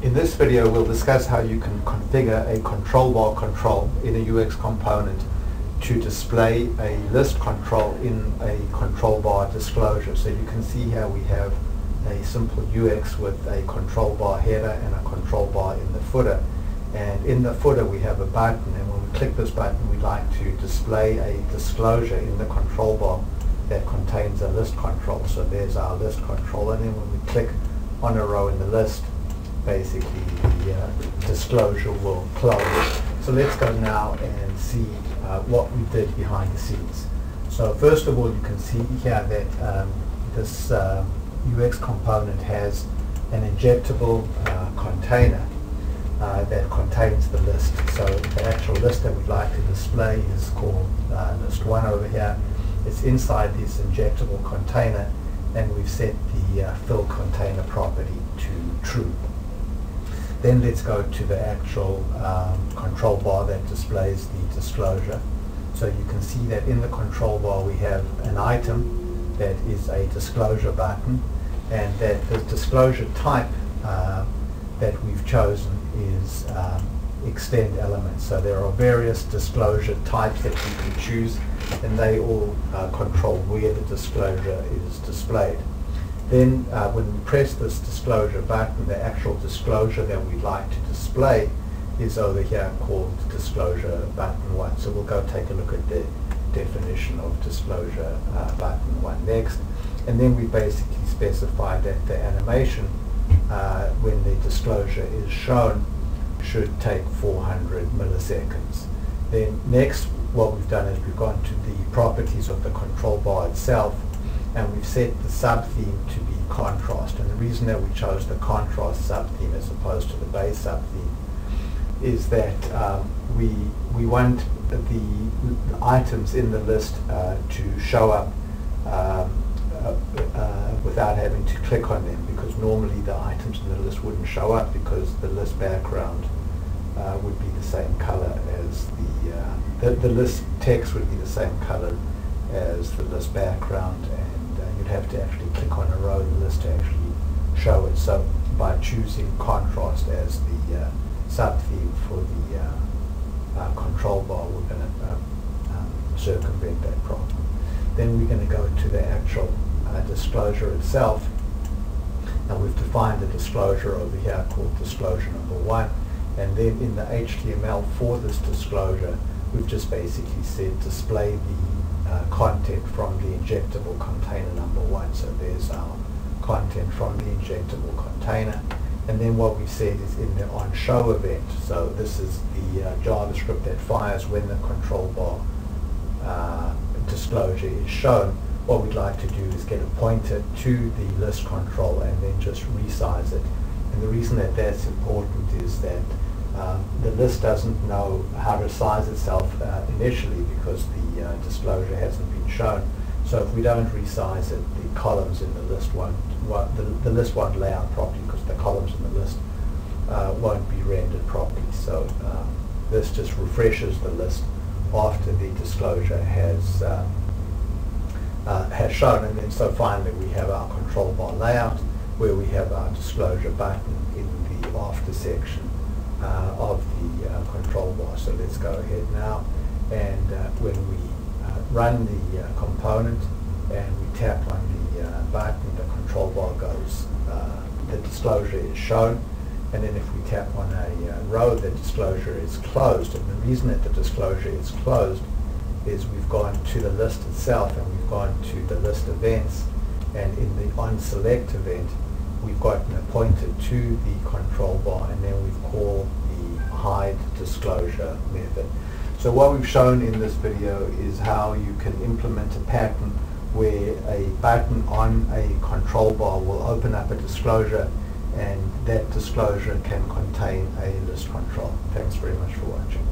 In this video we'll discuss how you can configure a control bar control in a UX component to display a list control in a control bar disclosure. So you can see here we have a simple UX with a control bar header and a control bar in the footer. And in the footer we have a button, and when we click this button we'd like to display a disclosure in the control bar that contains a list control. So there's our list control, and then when we click on a row in the list, basically the disclosure will close. So let's go now and see what we did behind the scenes. So first of all, you can see here that this UX component has an injectable container that contains the list. So the actual list that we'd like to display is called list 1 over here. It's inside this injectable container, and we've set the fill container property to true. Then let's go to the actual control bar that displays the disclosure. So you can see that in the control bar we have an item that is a disclosure button, and that the disclosure type that we've chosen is extend elements. So there are various disclosure types that you can choose, and they all control where the disclosure is displayed. Then when we press this disclosure button, the actual disclosure that we'd like to display is over here called disclosure button 1. So we'll go take a look at the definition of disclosure button 1 next. And then we basically specify that the animation when the disclosure is shown should take 400 milliseconds. Then next, what we've done is we've gone to the properties of the control bar itself, and we've set the sub-theme to be contrast. And the reason that we chose the contrast sub-theme as opposed to the base sub-theme is that we want the items in the list to show up without having to click on them, because normally the items in the list wouldn't show up because the list background would be the same color as the list text would be the same color as the list background, and you'd have to actually click on a row in the list to actually show it. So by choosing contrast as the sub-theme for the control bar, we're going to circumvent that problem. Then we're going to go to the actual disclosure itself, and we've defined the disclosure over here called disclosure number 1, and then in the HTML for this disclosure we've just basically said display the content from the injectable container number 1. So there's our content from the injectable container, and then what we said is in the onShow event. So this is the JavaScript that fires when the control bar disclosure is shown. What we'd like to do is get a pointer to the list control and then just resize it. And the reason that that's important is that the list doesn't know how to size itself initially because the disclosure hasn't been shown. So if we don't resize it, the columns in the list the list won't lay out properly because the columns in the list won't be rendered properly. So this just refreshes the list after the disclosure has shown. And then so finally we have our control bar layout where we have our disclosure button in the after section of the control bar. So let's go ahead now, and when we run the component and we tap on the button, the control bar goes, the disclosure is shown, and then if we tap on a row, the disclosure is closed. And the reason that the disclosure is closed is we've gone to the list itself and we've gone to the list events, and in the onSelect event we've gotten a pointer to the control bar, and then we've called the hide disclosure method. So what we've shown in this video is how you can implement a pattern where a button on a control bar will open up a disclosure, and that disclosure can contain a list control. Thanks very much for watching.